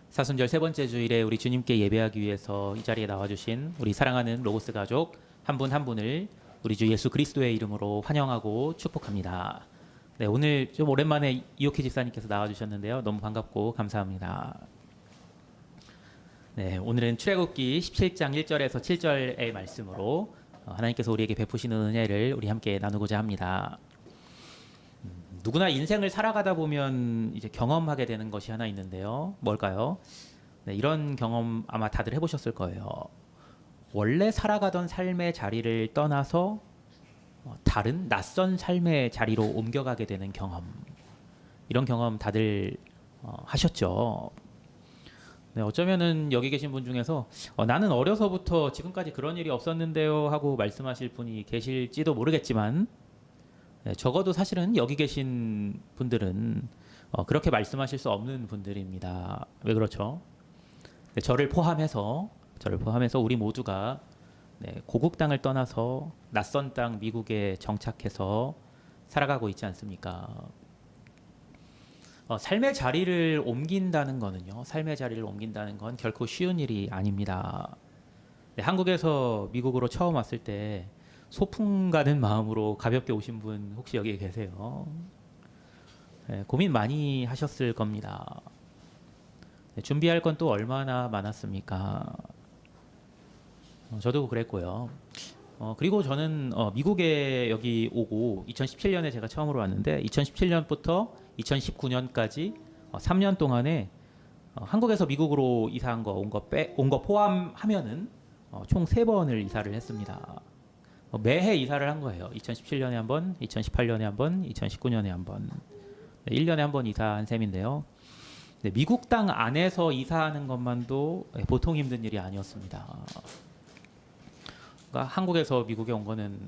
사순절 세 번째 주일에 우리 주님께 예배하기 위해서 이 자리에 나와주신 우리 사랑하는 로고스 가족 한 분 한 분을 우리 주 예수 그리스도의 이름으로 환영하고 축복합니다. 네, 오늘 좀 오랜만에 이옥희 집사님께서 나와주셨는데요. 너무 반갑고 감사합니다. 네, 오늘은 출애굽기 17장 1절에서 7절의 말씀으로 하나님께서 우리에게 베푸시는 은혜를 우리 함께 나누고자 합니다. 누구나 인생을 살아가다 보면 이제 경험하게 되는 것이 하나 있는데요. 뭘까요? 네, 이런 경험 아마 다들 해보셨을 거예요. 원래 살아가던 삶의 자리를 떠나서 다른 낯선 삶의 자리로 옮겨가게 되는 경험. 이런 경험 다들 하셨죠. 네, 어쩌면은 여기 계신 분 중에서 나는 어려서부터 지금까지 그런 일이 없었는데요 하고 말씀하실 분이 계실지도 모르겠지만, 네, 적어도 사실은 여기 계신 분들은 그렇게 말씀하실 수 없는 분들입니다. 왜 그렇죠? 네, 저를 포함해서 우리 모두가 고국 땅을 떠나서 낯선 땅 미국에 정착해서 살아가고 있지 않습니까? 삶의 자리를 옮긴다는 건 결코 쉬운 일이 아닙니다. 네, 한국에서 미국으로 처음 왔을 때 소풍 가는 마음으로 가볍게 오신 분 혹시 여기 계세요? 네, 고민 많이 하셨을 겁니다. 네, 준비할 건 또 얼마나 많았습니까? 저도 그랬고요. 그리고 저는 미국에 여기 오고 2017년에 제가 처음으로 왔는데 2017년부터 2019년까지 3년 동안에 한국에서 미국으로 이사한 거 온 거 포함하면은 총 3번을 이사를 했습니다. 매해 이사를 한 거예요. 2017년에 한 번, 2018년에 한 번, 2019년에 한 번. 1년에 한 번 이사한 셈인데요. 네, 미국 땅 안에서 이사하는 것만도 보통 힘든 일이 아니었습니다. 그러니까 한국에서 미국에 온 거는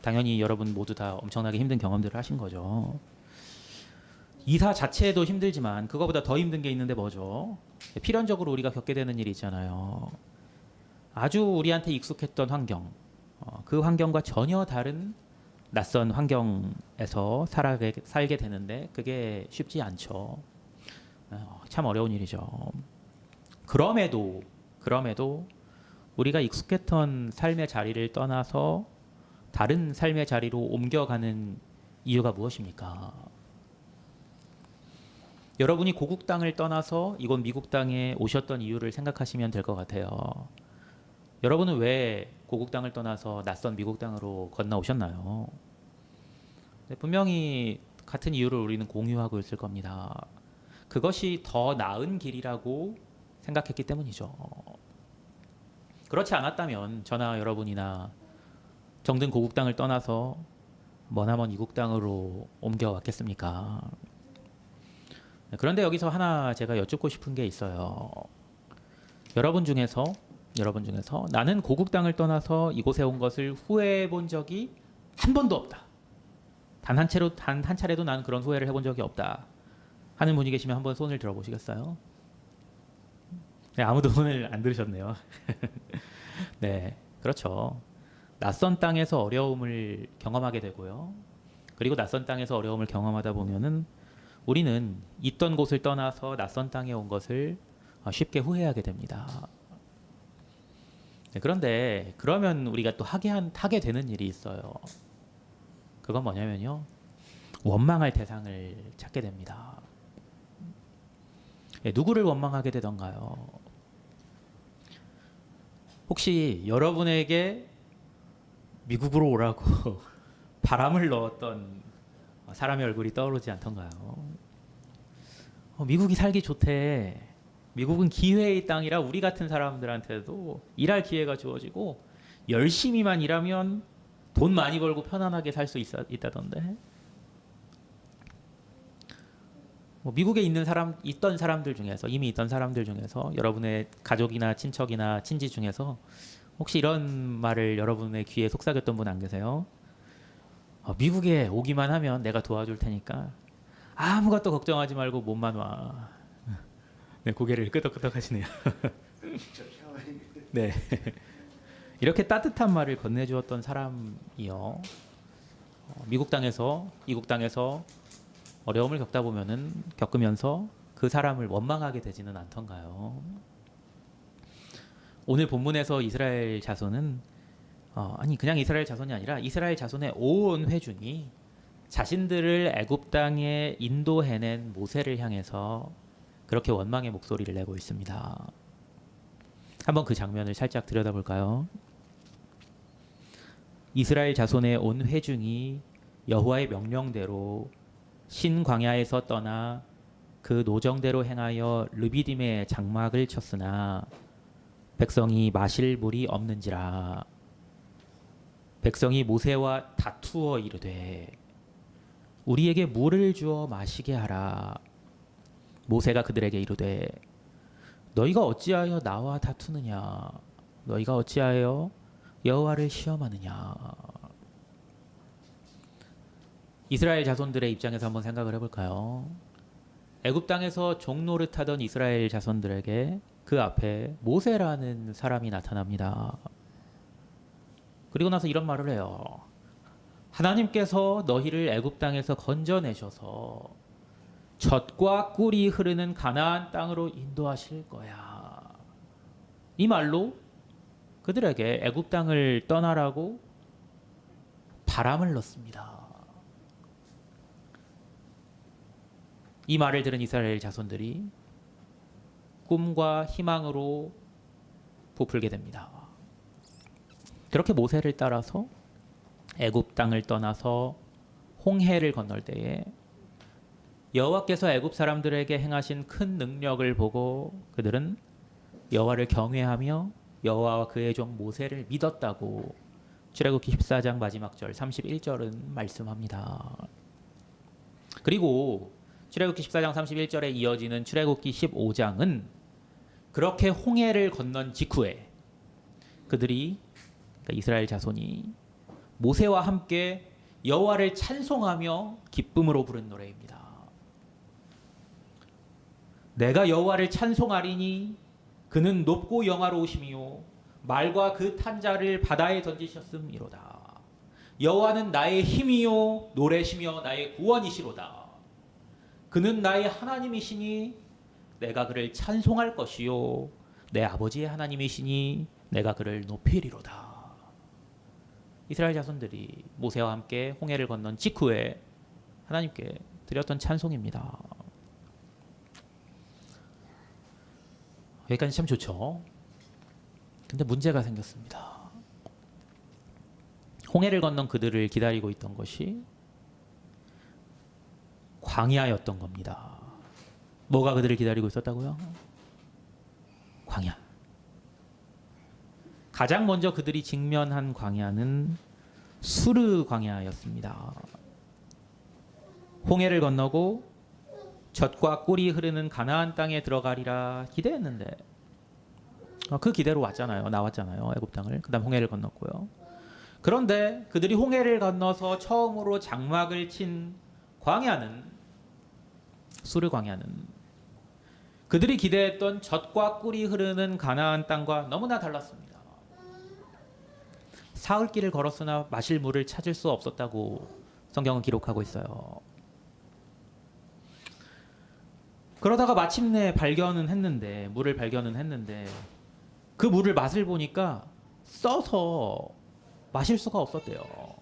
당연히 여러분 모두 다 엄청나게 힘든 경험들을 하신 거죠. 이사 자체도 힘들지만 그거보다 더 힘든 게 있는데 뭐죠? 필연적으로 우리가 겪게 되는 일이 있잖아요. 아주 우리한테 익숙했던 환경, 그 환경과 전혀 다른 낯선 환경에서 살게 되는데 그게 쉽지 않죠. 참 어려운 일이죠. 그럼에도 우리가 익숙했던 삶의 자리를 떠나서 다른 삶의 자리로 옮겨가는 이유가 무엇입니까? 여러분이 고국 땅을 떠나서 이곳 미국 땅에 오셨던 이유를 생각하시면 될 것 같아요. 여러분은 왜 고국 땅을 떠나서 낯선 미국 땅으로 건너오셨나요? 네, 분명히 같은 이유를 우리는 공유하고 있을 겁니다. 그것이 더 나은 길이라고 생각했기 때문이죠. 그렇지 않았다면 저나 여러분이나 정든 고국 땅을 떠나서 머나먼 이국 땅으로 옮겨왔겠습니까? 그런데 여기서 하나 제가 여쭙고 싶은 게 있어요. 여러분 중에서 나는 고국 땅을 떠나서 이곳에 온 것을 후회해 본 적이 한 번도 없다. 단 한 차례도 나는 그런 후회를 해본 적이 없다 하는 분이 계시면 한번 손을 들어보시겠어요? 네, 아무도 손을 안 들으셨네요. 네, 그렇죠. 낯선 땅에서 어려움을 경험하게 되고요. 그리고 낯선 땅에서 어려움을 경험하다 보면은 우리는 있던 곳을 떠나서 낯선 땅에 온 것을 쉽게 후회하게 됩니다. 네, 그런데 그러면 우리가 또 하게 되는 일이 있어요. 그건 뭐냐면요. 원망할 대상을 찾게 됩니다. 네, 누구를 원망하게 되던가요? 혹시 여러분에게 미국으로 오라고 바람을 넣었던 사람의 얼굴이 떠오르지 않던가요? 미국이 살기 좋대. 미국은 기회의 땅이라 우리 같은 사람들한테도 일할 기회가 주어지고 열심히만 일하면 돈 많이 벌고 편안하게 살 수 있다던데. 미국에 있던 사람들 중에서 이미 있던 사람들 중에서 여러분의 가족이나 친척이나 친지 중에서 혹시 이런 말을 여러분의 귀에 속삭였던 분 안 계세요? 미국에 오기만 하면 내가 도와줄 테니까 아무것도 걱정하지 말고 몸만 와. 네, 고개를 끄덕끄덕 하시네요. 네, 이렇게 따뜻한 말을 건네주었던 사람이요. 미국 땅에서 이국 땅에서 어려움을 겪으면서 그 사람을 원망하게 되지는 않던가요? 오늘 본문에서 이스라엘 자손은 그냥 이스라엘 자손이 아니라 이스라엘 자손의 온 회중이 자신들을 애굽 땅에 인도해낸 모세를 향해서 그렇게 원망의 목소리를 내고 있습니다. 한번 그 장면을 살짝 들여다볼까요? 이스라엘 자손의 온 회중이 여호와의 명령대로 신 광야에서 떠나 그 노정대로 행하여 르비딤의 장막을 쳤으나 백성이 마실 물이 없는지라. 백성이 모세와 다투어 이르되 우리에게 물을 주어 마시게 하라. 모세가 그들에게 이르되 너희가 어찌하여 나와 다투느냐? 너희가 어찌하여 여호와를 시험하느냐? 이스라엘 자손들의 입장에서 한번 생각을 해볼까요? 애굽 땅에서 종노릇하던 이스라엘 자손들에게 그 앞에 모세라는 사람이 나타납니다. 그리고 나서 이런 말을 해요. 하나님께서 너희를 애굽 땅에서 건져내셔서 젖과 꿀이 흐르는 가나안 땅으로 인도하실 거야. 이 말로 그들에게 애굽 땅을 떠나라고 바람을 넣습니다. 이 말을 들은 이스라엘 자손들이 꿈과 희망으로 부풀게 됩니다. 그렇게 모세를 따라서 애굽 땅을 떠나서 홍해를 건널 때에 여호와께서 애굽 사람들에게 행하신 큰 능력을 보고 그들은 여호와를 경외하며 여호와와 그의 종 모세를 믿었다고 출애굽기 14장 마지막 절 31절은 말씀합니다. 그리고 출애굽기 14장 31절에 이어지는 출애굽기 15장은 그렇게 홍해를 건넌 직후에 그들이 그러니까 이스라엘 자손이 모세와 함께 여호와를 찬송하며 기쁨으로 부른 노래입니다. 내가 여호와를 찬송하리니 그는 높고 영화로우시며 말과 그 탄자를 바다에 던지셨음이로다. 여호와는 나의 힘이요 노래시며 나의 구원이시로다. 그는 나의 하나님이시니 내가 그를 찬송할 것이요 내 아버지의 하나님이시니 내가 그를 높이리로다. 이스라엘 자손들이 모세와 함께 홍해를 건넌 직후에 하나님께 드렸던 찬송입니다. 여기까지 참 좋죠. 근데 문제가 생겼습니다. 홍해를 건넌 그들을 기다리고 있던 것이 광야였던 겁니다. 뭐가 그들을 기다리고 있었다고요? 광야. 가장 먼저 그들이 직면한 광야는 수르 광야였습니다. 홍해를 건너고 젖과 꿀이 흐르는 가나안 땅에 들어가리라 기대했는데 그 기대로 나왔잖아요. 애굽 땅을. 그다음 홍해를 건넜고요. 그런데 그들이 홍해를 건너서 처음으로 장막을 친 광야는 수르 광야는 그들이 기대했던 젖과 꿀이 흐르는 가나안 땅과 너무나 달랐습니다. 사흘길을 걸었으나 마실 물을 찾을 수 없었다고 성경은 기록하고 있어요. 그러다가 마침내 물을 발견은 했는데 그 물을 맛을 보니까 써서 마실 수가 없었대요.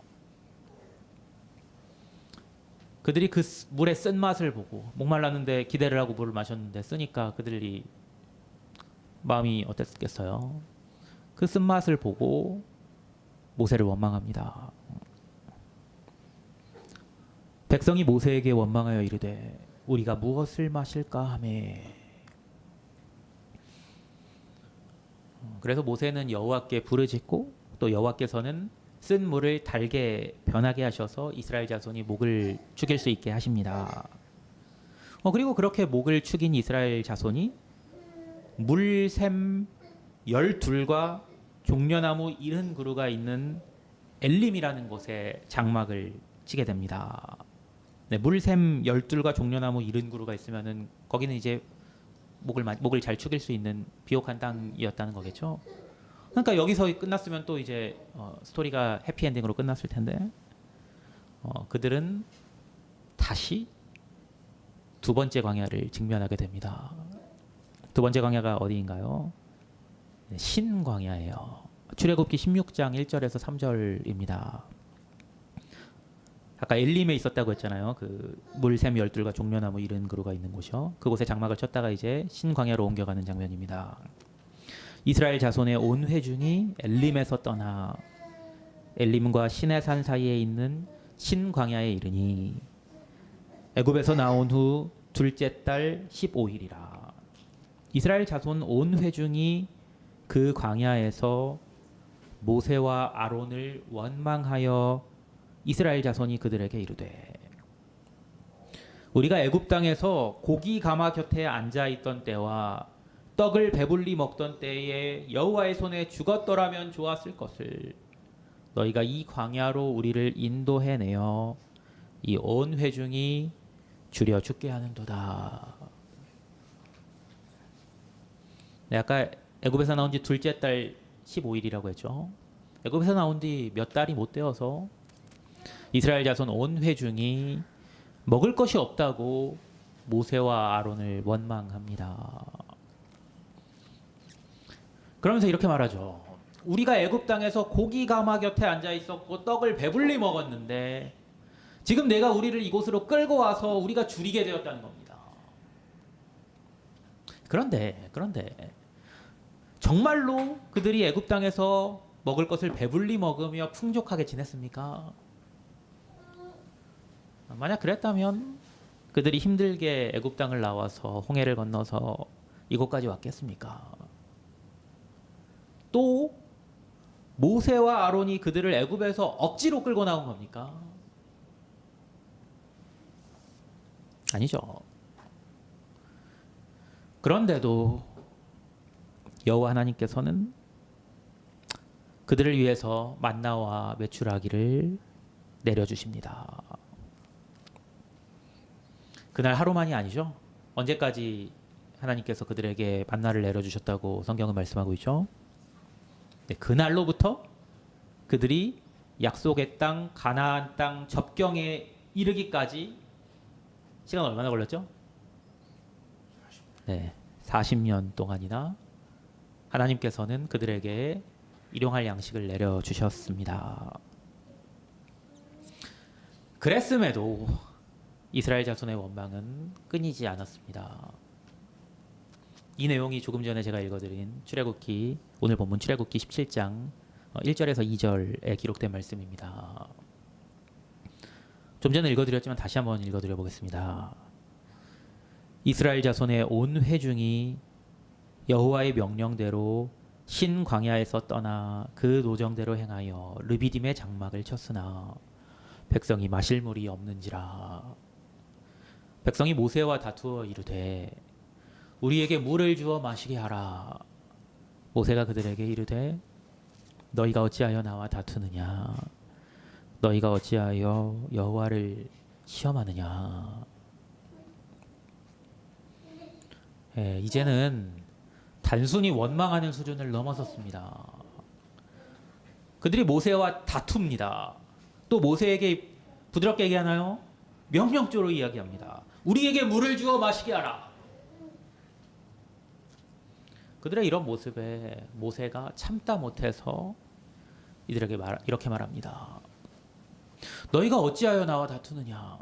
그들이 그 물의 쓴맛을 보고 목말랐는데 기대를 하고 물을 마셨는데 쓰니까 그들이 마음이 어땠겠어요? 그 쓴맛을 보고 모세를 원망합니다. 백성이 모세에게 원망하여 이르되 우리가 무엇을 마실까 하매. 그래서 모세는 여호와께 부르짖고 또 여호와께서는 쓴 물을 달게 변하게 하셔서 이스라엘 자손이 목을 축일 수 있게 하십니다. 그리고 그렇게 목을 축인 이스라엘 자손이 물샘 12과 종려나무 70그루가 있는 엘림이라는 곳에 장막을 치게 됩니다. 네, 물샘 12과 종려나무 70그루가 있으면은 거기는 이제 목을 잘 축일 수 있는 비옥한 땅이었다는 거겠죠. 그러니까 여기서 끝났으면 또 이제 스토리가 해피엔딩으로 끝났을 텐데 그들은 다시 두 번째 광야를 직면하게 됩니다. 두 번째 광야가 어디인가요? 신광야예요. 출애굽기 16장 1절에서 3절입니다. 아까 엘림에 있었다고 했잖아요. 그 물샘 열둘과 종려나무 이른 그루가 있는 곳이요. 그곳에 장막을 쳤다가 이제 신광야로 옮겨가는 장면입니다. 이스라엘 자손의 온 회중이 엘림에서 떠나 엘림과 시내산 사이에 있는 신광야에 이르니 애굽에서 나온 후 둘째 달 15일이라. 이스라엘 자손 온 회중이 그 광야에서 모세와 아론을 원망하여 이스라엘 자손이 그들에게 이르되 우리가 애굽 땅에서 고기 가마 곁에 앉아 있던 때와 떡을 배불리 먹던 때에 여호와의 손에 죽었더라면 좋았을 것을 너희가 이 광야로 우리를 인도해 내어 이 온 회중이 줄여 죽게 하는도다. 네, 아까 애굽에서 나온 지 둘째 달 15일이라고 했죠. 애굽에서 나온 뒤 몇 달이 못 되어서 이스라엘 자손 온 회중이 먹을 것이 없다고 모세와 아론을 원망합니다. 그러면서 이렇게 말하죠. 우리가 애굽 땅에서 고기 가마 곁에 앉아 있었고 떡을 배불리 먹었는데 지금 내가 우리를 이곳으로 끌고 와서 우리가 줄이게 되었다는 겁니다. 그런데 정말로 그들이 애굽 땅에서 먹을 것을 배불리 먹으며 풍족하게 지냈습니까? 만약 그랬다면 그들이 힘들게 애굽 땅을 나와서 홍해를 건너서 이곳까지 왔겠습니까? 또 모세와 아론이 그들을 애굽에서 억지로 끌고 나온 겁니까? 아니죠. 그런데도 여호와 하나님께서는 그들을 위해서 만나와 메추라기를 내려주십니다. 그날 하루만이 아니죠. 언제까지 하나님께서 그들에게 만나를 내려주셨다고 성경은 말씀하고 있죠. 네, 그날로부터 그들이 약속의 땅 가나안 땅 접경에 이르기까지 시간 얼마나 걸렸죠? 네, 40년 동안이나 하나님께서는 그들에게 일용할 양식을 내려주셨습니다. 그랬음에도 이스라엘 자손의 원망은 끊이지 않았습니다. 이 내용이 조금 전에 제가 읽어드린 출애굽기 오늘 본문 출애굽기 17장 1절에서 2절에 기록된 말씀입니다. 좀 전에 읽어드렸지만 다시 한번 읽어드려 보겠습니다. 이스라엘 자손의 온 회중이 여호와의 명령대로 신 광야에서 떠나 그 노정대로 행하여 르비딤의 장막을 쳤으나 백성이 마실 물이 없는지라. 백성이 모세와 다투어 이르되 우리에게 물을 주어 마시게 하라. 모세가 그들에게 이르되 너희가 어찌하여 나와 다투느냐? 너희가 어찌하여 여호와를 시험하느냐? 이제는 단순히 원망하는 수준을 넘어섰습니다. 그들이 모세와 다툽니다. 또 모세에게 부드럽게 얘기하나요? 명령조로 이야기합니다. 우리에게 물을 주어 마시게 하라. 그들의 이런 모습에 모세가 참다 못해서 이들에게 이렇게 말합니다. 너희가 어찌하여 나와 다투느냐?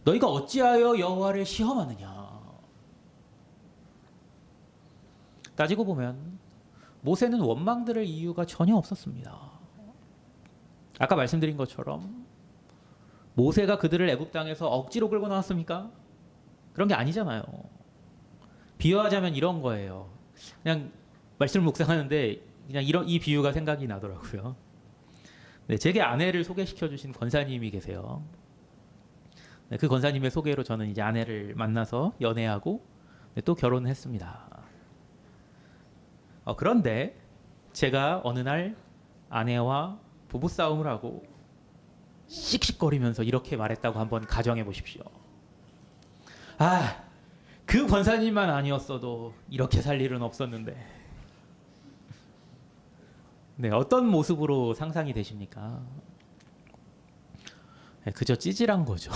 너희가 어찌하여 여호와를 시험하느냐? 따지고 보면 모세는 원망들을 이유가 전혀 없었습니다. 아까 말씀드린 것처럼 모세가 그들을 애굽 땅에서 억지로 끌고 나왔습니까? 그런 게 아니잖아요. 비유하자면 이런 거예요. 그냥 말씀을 묵상하는데 그냥 이 비유가 생각이 나더라고요. 네, 제게 아내를 소개시켜 주신 권사님이 계세요. 네, 그 권사님의 소개로 저는 이제 아내를 만나서 연애하고 네, 또 결혼을 했습니다. 그런데 제가 어느 날 아내와 부부싸움을 하고 씩씩거리면서 이렇게 말했다고 한번 가정해 보십시오. 그 권사님만 아니었어도 이렇게 살 일은 없었는데. 네, 어떤 모습으로 상상이 되십니까? 네, 그저 찌질한 거죠.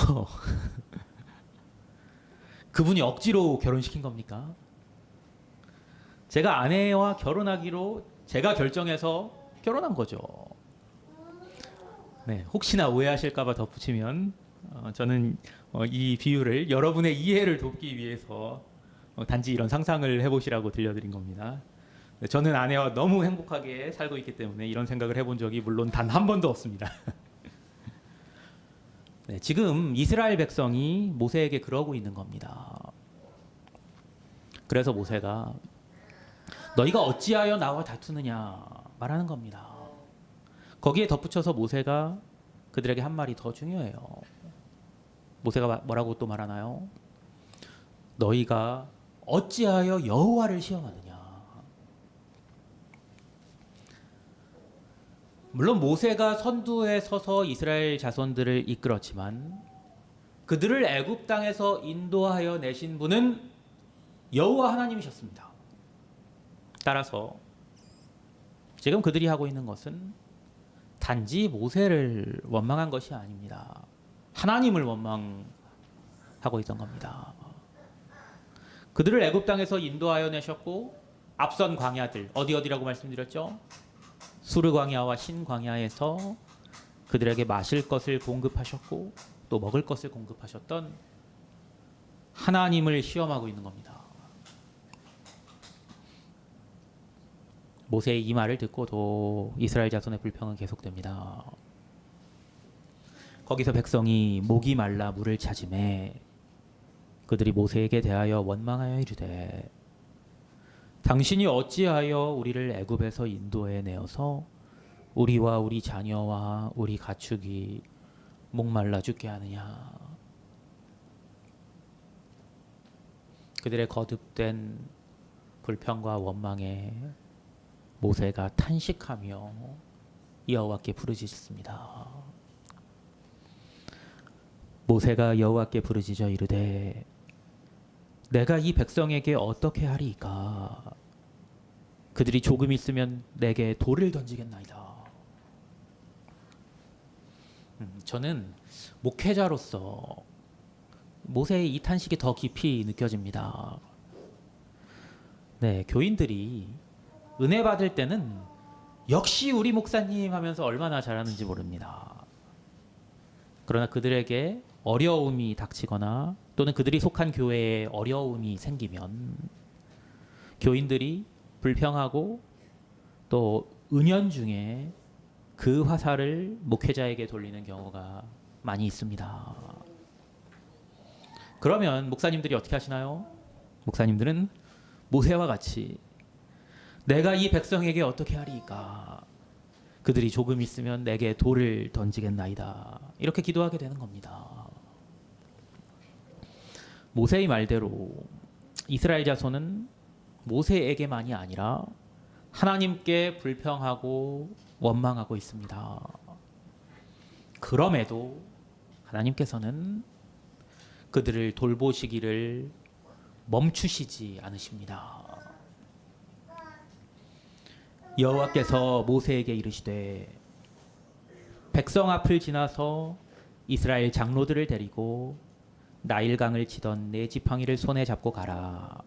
그분이 억지로 결혼시킨 겁니까? 제가 아내와 결혼하기로 제가 결정해서 결혼한 거죠. 네, 혹시나 오해하실까봐 덧붙이면 저는 이 비유를 여러분의 이해를 돕기 위해서 단지 이런 상상을 해보시라고 들려드린 겁니다. 네, 저는 아내와 너무 행복하게 살고 있기 때문에 이런 생각을 해본 적이 물론 단 한 번도 없습니다. 네, 지금 이스라엘 백성이 모세에게 그러고 있는 겁니다. 그래서 모세가 너희가 어찌하여 나와 다투느냐 말하는 겁니다. 거기에 덧붙여서 모세가 그들에게 한 말이 더 중요해요. 모세가 뭐라고 또 말하나요? 너희가 어찌하여 여호와를 시험하느냐. 물론 모세가 선두에 서서 이스라엘 자손들을 이끌었지만 그들을 애굽 땅에서 인도하여 내신 분은 여호와 하나님이셨습니다. 따라서 지금 그들이 하고 있는 것은 단지 모세를 원망한 것이 아닙니다. 하나님을 원망하고 있던 겁니다. 그들을 애굽 땅에서 인도하여 내셨고 앞선 광야들 어디라고 말씀드렸죠? 수르 광야와 신 광야에서 그들에게 마실 것을 공급하셨고 또 먹을 것을 공급하셨던 하나님을 시험하고 있는 겁니다. 모세의 이 말을 듣고도 이스라엘 자손의 불평은 계속됩니다. 거기서 백성이 목이 말라 물을 찾으매 그들이 모세에게 대하여 원망하여 이르되 당신이 어찌하여 우리를 애굽에서 인도해 내어서 우리와 우리 자녀와 우리 가축이 목말라 죽게 하느냐. 그들의 거듭된 불평과 원망에 모세가 탄식하며 여호와께 부르짖습니다. 모세가 여호와께 부르짖어 이르되 내가 이 백성에게 어떻게 하리이까? 그들이 조금 있으면 내게 돌을 던지겠나이다. 저는 목회자로서 모세의 이 탄식이 더 깊이 느껴집니다. 네, 교인들이 은혜 받을 때는 역시 우리 목사님 하면서 얼마나 잘하는지 모릅니다. 그러나 그들에게 어려움이 닥치거나 또는 그들이 속한 교회에 어려움이 생기면 교인들이 불평하고 또 은연중에 그 화살을 목회자에게 돌리는 경우가 많이 있습니다. 그러면 목사님들이 어떻게 하시나요? 목사님들은 모세와 같이 내가 이 백성에게 어떻게 하리이까? 그들이 조금 있으면 내게 돌을 던지겠나이다. 이렇게 기도하게 되는 겁니다. 모세의 말대로 이스라엘 자손은 모세에게만이 아니라 하나님께 불평하고 원망하고 있습니다. 그럼에도 하나님께서는 그들을 돌보시기를 멈추시지 않으십니다. 여호와께서 모세에게 이르시되 백성 앞을 지나서 이스라엘 장로들을 데리고 나일강을 치던 네 지팡이를 손에 잡고 가라.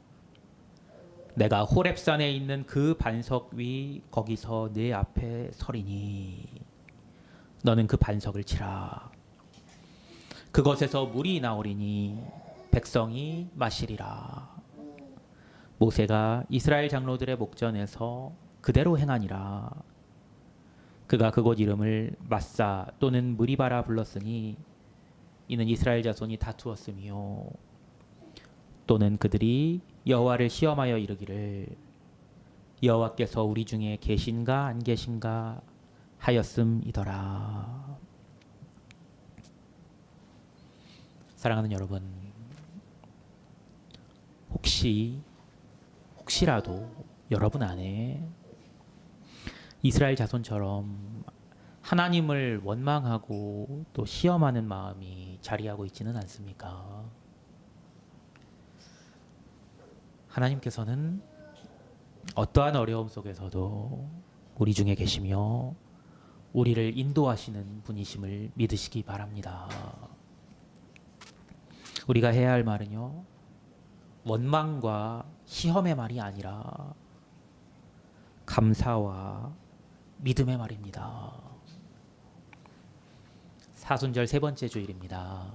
내가 호렙산에 있는 그 반석 위 거기서 네 앞에 서리니 너는 그 반석을 치라. 그것에서 물이 나오리니 백성이 마시리라. 모세가 이스라엘 장로들의 목전에서 그대로 행하니라. 그가 그곳 이름을 마사 또는 무리바라 불렀으니 이는 이스라엘 자손이 다투었으며 또는 그들이 여호와를 시험하여 이르기를 여호와께서 우리 중에 계신가 안 계신가 하였음이더라. 사랑하는 여러분, 혹시라도 여러분 안에 이스라엘 자손처럼 하나님을 원망하고 또 시험하는 마음이 자리하고 있지는 않습니까? 하나님께서는 어떠한 어려움 속에서도 우리 중에 계시며 우리를 인도하시는 분이심을 믿으시기 바랍니다. 우리가 해야 할 말은요, 원망과 시험의 말이 아니라 감사와 믿음의 말입니다. 사순절 세 번째 주일입니다.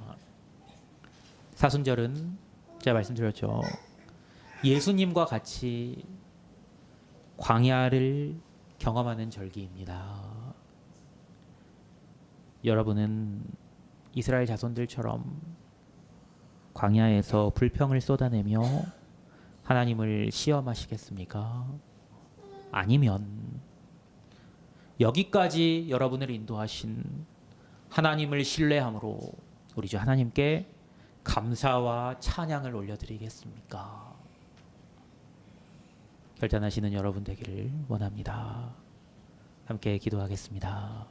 사순절은 제가 말씀드렸죠. 예수님과 같이 광야를 경험하는 절기입니다. 여러분은 이스라엘 자손들처럼 광야에서 불평을 쏟아내며 하나님을 시험하시겠습니까? 아니면 여기까지 여러분을 인도하신 하나님을 신뢰함으로 우리 주 하나님께 감사와 찬양을 올려드리겠습니까? 결단하시는 여러분 되기를 원합니다. 함께 기도하겠습니다.